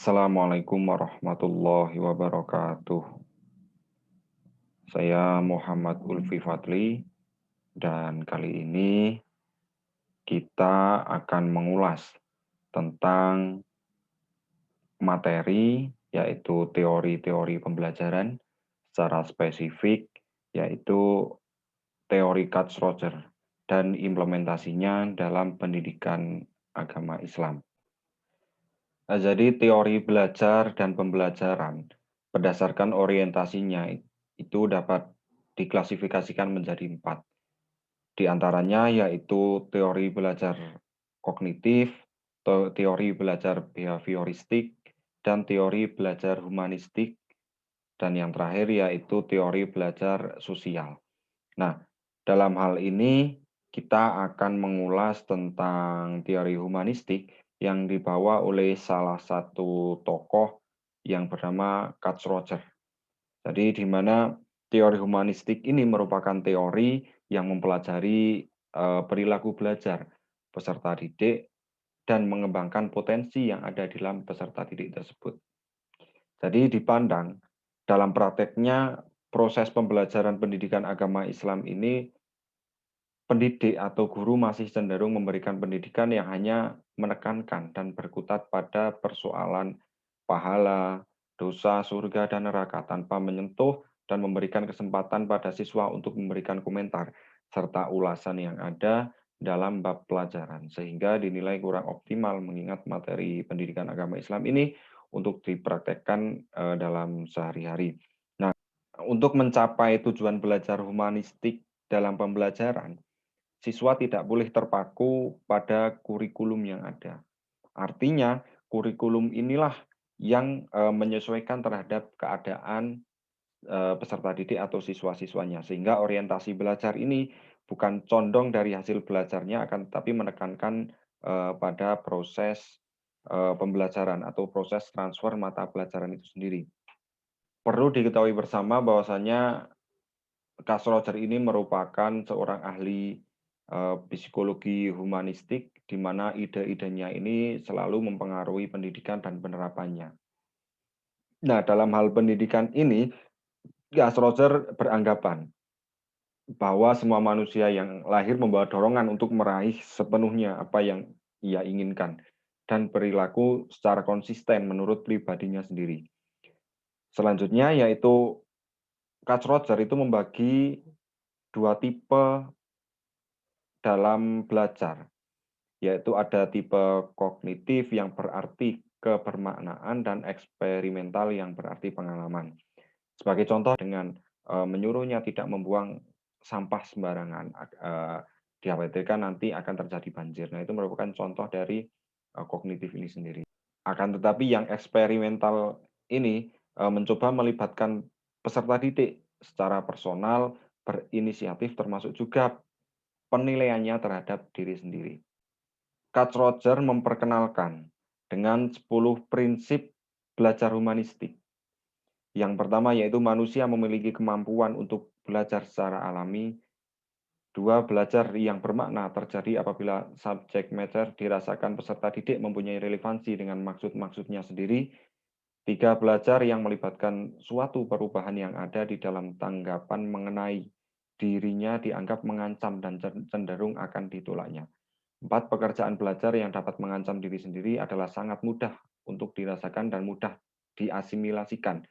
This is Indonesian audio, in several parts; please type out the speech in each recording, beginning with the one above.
Assalamualaikum warahmatullahi wabarakatuh. Saya Muhammad Ulfi Fadli dan kali ini kita akan mengulas tentang materi yaitu teori-teori pembelajaran secara spesifik yaitu teori Kac-Roger dan implementasinya dalam pendidikan agama Islam. Jadi teori belajar dan pembelajaran berdasarkan orientasinya itu dapat diklasifikasikan menjadi 4. Di antaranya yaitu teori belajar kognitif, teori belajar behavioristik, dan teori belajar humanistik, dan yang terakhir yaitu teori belajar sosial. Nah, dalam hal ini kita akan mengulas tentang teori humanistik yang dibawa oleh salah satu tokoh yang bernama Kac-Roger. Jadi di mana teori humanistik ini merupakan teori yang mempelajari perilaku belajar peserta didik dan mengembangkan potensi yang ada di dalam peserta didik tersebut. Jadi dipandang dalam prakteknya proses pembelajaran pendidikan agama Islam ini pendidik atau guru masih cenderung memberikan pendidikan yang hanya menekankan dan berkutat pada persoalan pahala, dosa, surga, dan neraka tanpa menyentuh dan memberikan kesempatan pada siswa untuk memberikan komentar serta ulasan yang ada dalam bab pelajaran sehingga dinilai kurang optimal mengingat materi pendidikan agama Islam ini untuk dipraktekkan dalam sehari-hari. Nah, untuk mencapai tujuan belajar humanistik dalam pembelajaran, siswa tidak boleh terpaku pada kurikulum yang ada. Artinya, kurikulum inilah yang menyesuaikan terhadap keadaan peserta didik atau siswa-siswanya. Sehingga orientasi belajar ini bukan condong dari hasil belajarnya, akan tetapi menekankan pada proses pembelajaran atau proses transfer mata pelajaran itu sendiri. Perlu diketahui bersama bahwasanya Kac-Roger ini merupakan seorang ahli psikologi humanistik, di mana ide-idenya ini selalu mempengaruhi pendidikan dan penerapannya. Nah, dalam hal pendidikan ini, Kac-Roger beranggapan bahwa semua manusia yang lahir membawa dorongan untuk meraih sepenuhnya apa yang ia inginkan dan perilaku secara konsisten menurut pribadinya sendiri. Selanjutnya yaitu Kac-Roger itu membagi 2 tipe dalam belajar, yaitu ada tipe kognitif yang berarti kebermaknaan dan eksperimental yang berarti pengalaman. Sebagai contoh dengan menyuruhnya tidak membuang sampah sembarangan, dikhawatirkan nanti akan terjadi banjir. Nah, itu merupakan contoh dari kognitif ini sendiri. Akan tetapi yang eksperimental ini mencoba melibatkan peserta didik secara personal, berinisiatif, termasuk juga penilaiannya terhadap diri sendiri. Kac-Roger memperkenalkan dengan 10 prinsip belajar humanistik. Yang pertama yaitu manusia memiliki kemampuan untuk belajar secara alami. 2, belajar yang bermakna terjadi apabila subject matter dirasakan peserta didik mempunyai relevansi dengan maksud-maksudnya sendiri. 3, belajar yang melibatkan suatu perubahan yang ada di dalam tanggapan mengenai dirinya dianggap mengancam dan cenderung akan ditolaknya. 4, pekerjaan belajar yang dapat mengancam diri sendiri adalah sangat mudah untuk dirasakan dan mudah diasimilasikan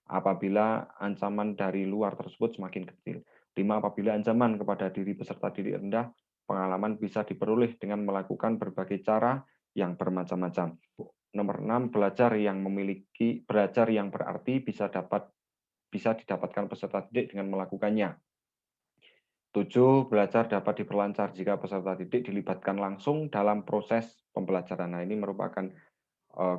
apabila ancaman dari luar tersebut semakin kecil. 5, apabila ancaman kepada diri peserta didik rendah, pengalaman bisa diperoleh dengan melakukan berbagai cara yang bermacam-macam. Nomor 6, belajar yang berarti bisa didapatkan peserta didik dengan melakukannya. 7, belajar dapat diperlancar jika peserta didik dilibatkan langsung dalam proses pembelajaran. Nah, ini merupakan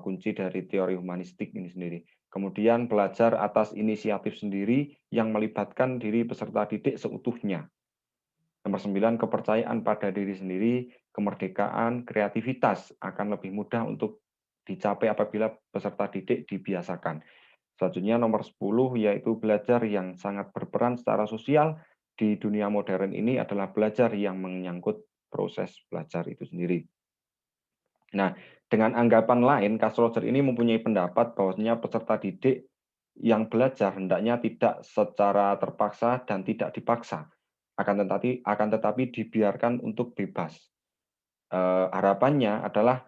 kunci dari teori humanistik ini sendiri. Kemudian belajar atas inisiatif sendiri yang melibatkan diri peserta didik seutuhnya. Nomor 9, kepercayaan pada diri sendiri, kemerdekaan, kreativitas akan lebih mudah untuk dicapai apabila peserta didik dibiasakan. Selanjutnya nomor 10 yaitu belajar yang sangat berperan secara sosial di dunia modern ini adalah belajar yang menyangkut proses belajar itu sendiri. Nah, Dengan anggapan lain, Carl ini mempunyai pendapat bahwasanya peserta didik yang belajar hendaknya tidak secara terpaksa dan tidak dipaksa, akan tetapi dibiarkan untuk bebas. Harapannya adalah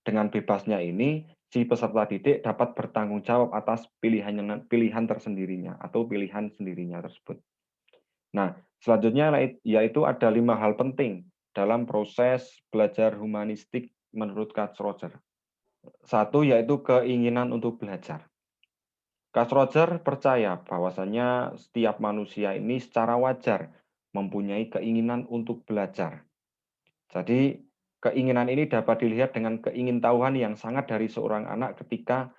dengan bebasnya ini, si peserta didik dapat bertanggung jawab atas pilihan tersendirinya atau pilihan sendirinya tersebut. Nah, selanjutnya yaitu ada 5 hal penting dalam proses belajar humanistik menurut Carl. Satu yaitu keinginan untuk belajar. Carl percaya bahwasanya setiap manusia ini secara wajar mempunyai keinginan untuk belajar. Jadi keinginan ini dapat dilihat dengan keingintahuan yang sangat dari seorang anak ketika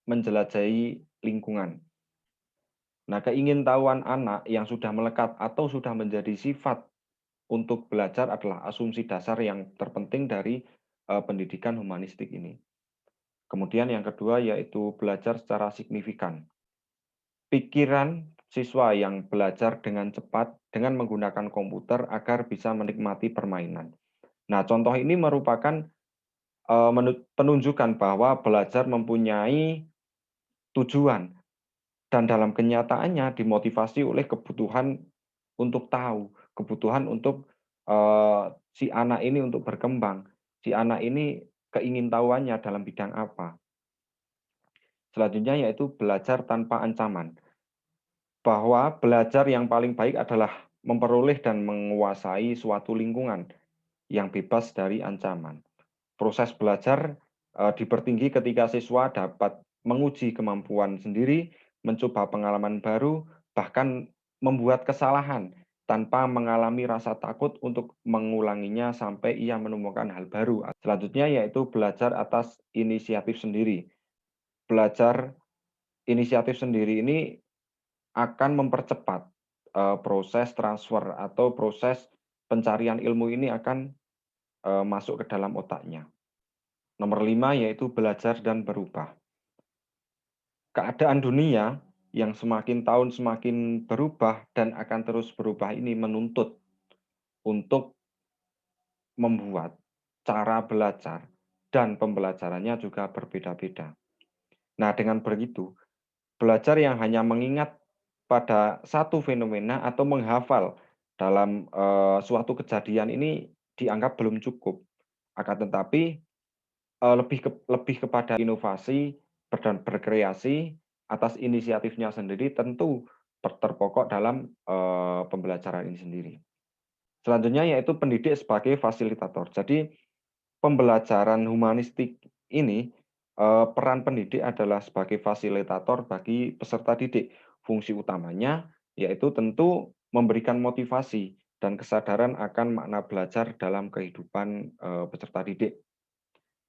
menjelajahi lingkungan. Nah, keingintahuan anak yang sudah melekat atau sudah menjadi sifat untuk belajar adalah asumsi dasar yang terpenting dari pendidikan humanistik ini. Kemudian yang kedua yaitu belajar secara signifikan. Pikiran siswa yang belajar dengan cepat dengan menggunakan komputer agar bisa menikmati permainan. Nah, contoh ini merupakan penunjukan bahwa belajar mempunyai tujuan dan dalam kenyataannya dimotivasi oleh kebutuhan untuk tahu, kebutuhan untuk si anak ini untuk berkembang. Si anak ini keingintahuannya dalam bidang apa. Selanjutnya yaitu belajar tanpa ancaman. Bahwa belajar yang paling baik adalah memperoleh dan menguasai suatu lingkungan yang bebas dari ancaman. Proses belajar dipertinggi ketika siswa dapat menguji kemampuan sendiri, mencoba pengalaman baru, bahkan membuat kesalahan tanpa mengalami rasa takut untuk mengulanginya sampai ia menemukan hal baru. Selanjutnya yaitu belajar atas inisiatif sendiri. Belajar inisiatif sendiri ini akan mempercepat proses transfer atau proses pencarian ilmu ini akan masuk ke dalam otaknya. Nomor 5 yaitu belajar dan berubah. Keadaan dunia yang semakin tahun semakin berubah dan akan terus berubah ini menuntut untuk membuat cara belajar dan pembelajarannya juga berbeda-beda. Nah, dengan begitu, belajar yang hanya mengingat pada satu fenomena atau menghafal dalam suatu kejadian ini dianggap belum cukup. Akan tetapi lebih kepada inovasi dan berkreasi atas inisiatifnya sendiri tentu terpokok dalam pembelajaran ini sendiri. Selanjutnya yaitu pendidik sebagai fasilitator. Jadi pembelajaran humanistik ini peran pendidik adalah sebagai fasilitator bagi peserta didik. Fungsi utamanya yaitu tentu memberikan motivasi dan kesadaran akan makna belajar dalam kehidupan peserta didik.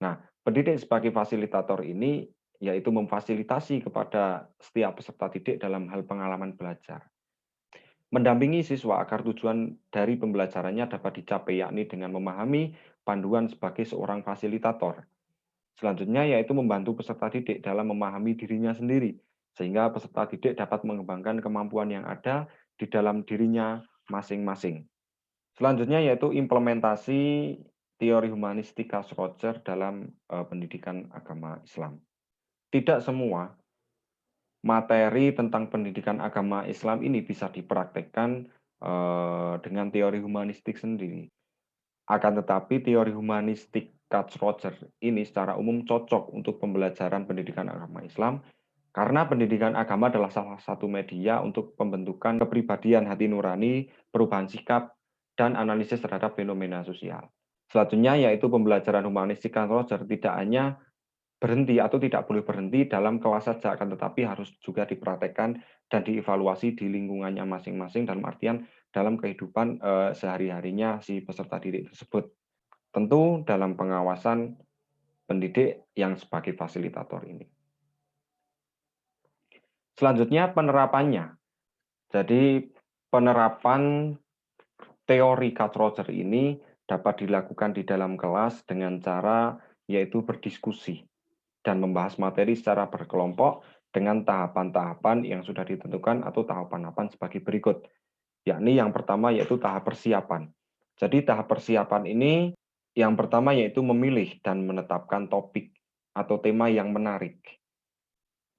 Nah, pendidik sebagai fasilitator ini yaitu memfasilitasi kepada setiap peserta didik dalam hal pengalaman belajar. Mendampingi siswa agar tujuan dari pembelajarannya dapat dicapai, yakni dengan memahami panduan sebagai seorang fasilitator. Selanjutnya yaitu membantu peserta didik dalam memahami dirinya sendiri, sehingga peserta didik dapat mengembangkan kemampuan yang ada di dalam dirinya masing-masing. Selanjutnya yaitu implementasi teori humanistik Carl dalam pendidikan agama Islam. Tidak semua materi tentang pendidikan agama Islam ini bisa dipraktekkan dengan teori humanistik sendiri. Akan tetapi teori humanistik Carl ini secara umum cocok untuk pembelajaran pendidikan agama Islam karena pendidikan agama adalah salah satu media untuk pembentukan kepribadian hati nurani, perubahan sikap, dan analisis terhadap fenomena sosial. Selanjutnya yaitu pembelajaran humanistik Carl tidak hanya berhenti atau tidak boleh berhenti dalam kelas saja, akan tetapi harus juga dipraktekkan dan dievaluasi di lingkungannya masing-masing dalam artian dalam kehidupan sehari-harinya si peserta didik tersebut. Tentu dalam pengawasan pendidik yang sebagai fasilitator ini. Selanjutnya penerapannya. Jadi penerapan teori Carl ini dapat dilakukan di dalam kelas dengan cara yaitu berdiskusi dan membahas materi secara berkelompok dengan tahapan-tahapan yang sudah ditentukan atau tahapan-tahapan sebagai berikut. Yakni yang pertama yaitu tahap persiapan. Jadi tahap persiapan ini Yang pertama yaitu memilih dan menetapkan topik atau tema yang menarik.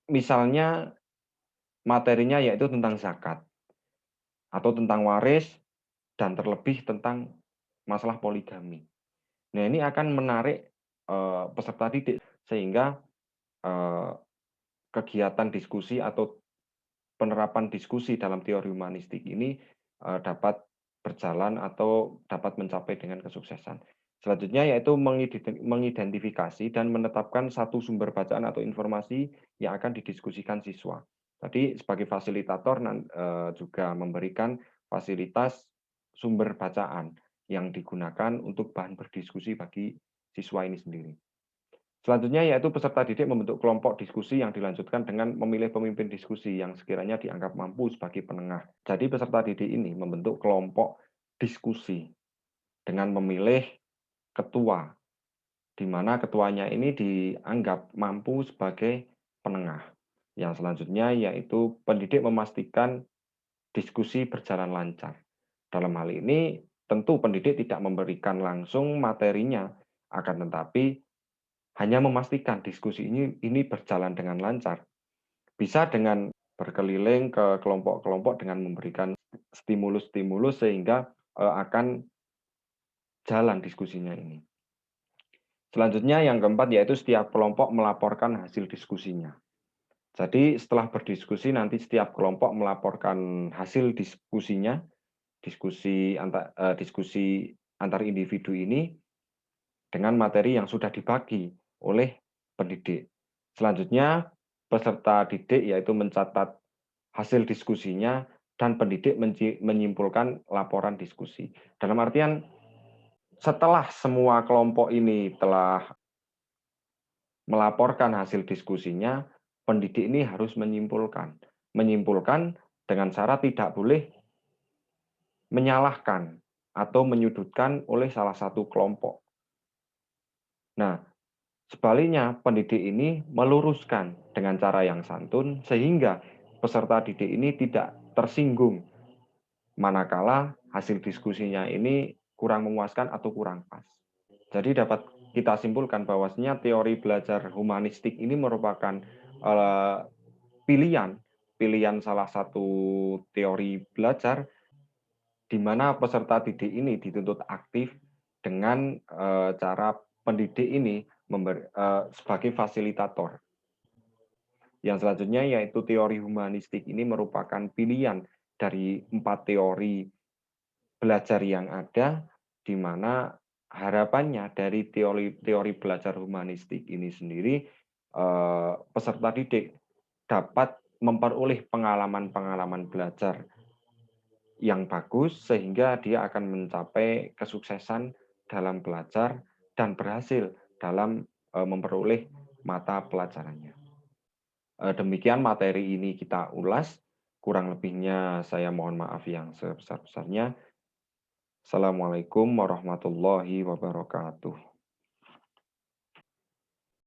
Misalnya materinya yaitu tentang zakat atau tentang waris dan terlebih tentang masalah poligami. Nah, ini akan menarik, peserta didik sehingga, eee, kegiatan diskusi atau penerapan diskusi dalam teori humanistik ini, dapat berjalan atau dapat mencapai dengan kesuksesan. Selanjutnya yaitu mengidentifikasi dan menetapkan satu sumber bacaan atau informasi yang akan didiskusikan siswa. Tadi sebagai fasilitator juga memberikan fasilitas sumber bacaan yang digunakan untuk bahan berdiskusi bagi siswa ini sendiri. Selanjutnya yaitu peserta didik membentuk kelompok diskusi yang dilanjutkan dengan memilih pemimpin diskusi yang sekiranya dianggap mampu sebagai penengah. Jadi peserta didik ini membentuk kelompok diskusi dengan memilih ketua, di mana ketuanya ini dianggap mampu sebagai penengah. Yang selanjutnya yaitu pendidik memastikan diskusi berjalan lancar. Dalam hal ini tentu pendidik tidak memberikan langsung materinya, akan tetapi hanya memastikan diskusi ini berjalan dengan lancar. Bisa dengan berkeliling ke kelompok-kelompok dengan memberikan stimulus-stimulus sehingga, akan jalan diskusinya ini. Selanjutnya yang keempat yaitu setiap kelompok melaporkan hasil diskusinya. Jadi setelah berdiskusi nanti setiap kelompok melaporkan hasil diskusinya, diskusi antar individu ini dengan materi yang sudah dibagi oleh pendidik. Selanjutnya, peserta didik yaitu mencatat hasil diskusinya dan pendidik menyimpulkan laporan diskusi. Dalam artian, setelah semua kelompok ini telah melaporkan hasil diskusinya, pendidik ini harus menyimpulkan. Menyimpulkan dengan cara tidak boleh menyalahkan atau menyudutkan oleh salah satu kelompok. Nah, sebaliknya, pendidik ini meluruskan dengan cara yang santun sehingga peserta didik ini tidak tersinggung manakala hasil diskusinya ini kurang memuaskan atau kurang pas. Jadi dapat kita simpulkan bahwasanya teori belajar humanistik ini merupakan pilihan pilihan salah satu teori belajar di mana peserta didik ini dituntut aktif dengan cara pendidik ini sebagai fasilitator. Yang selanjutnya yaitu teori humanistik ini merupakan pilihan dari 4 teori belajar yang ada, di mana harapannya dari teori teori belajar humanistik ini sendiri, peserta didik dapat memperoleh pengalaman-pengalaman belajar yang bagus, sehingga dia akan mencapai kesuksesan dalam belajar dan berhasil dalam memperoleh mata pelajarannya. Demikian materi ini kita ulas, kurang lebihnya saya mohon maaf yang sebesar-besarnya. Assalamualaikum warahmatullahi wabarakatuh.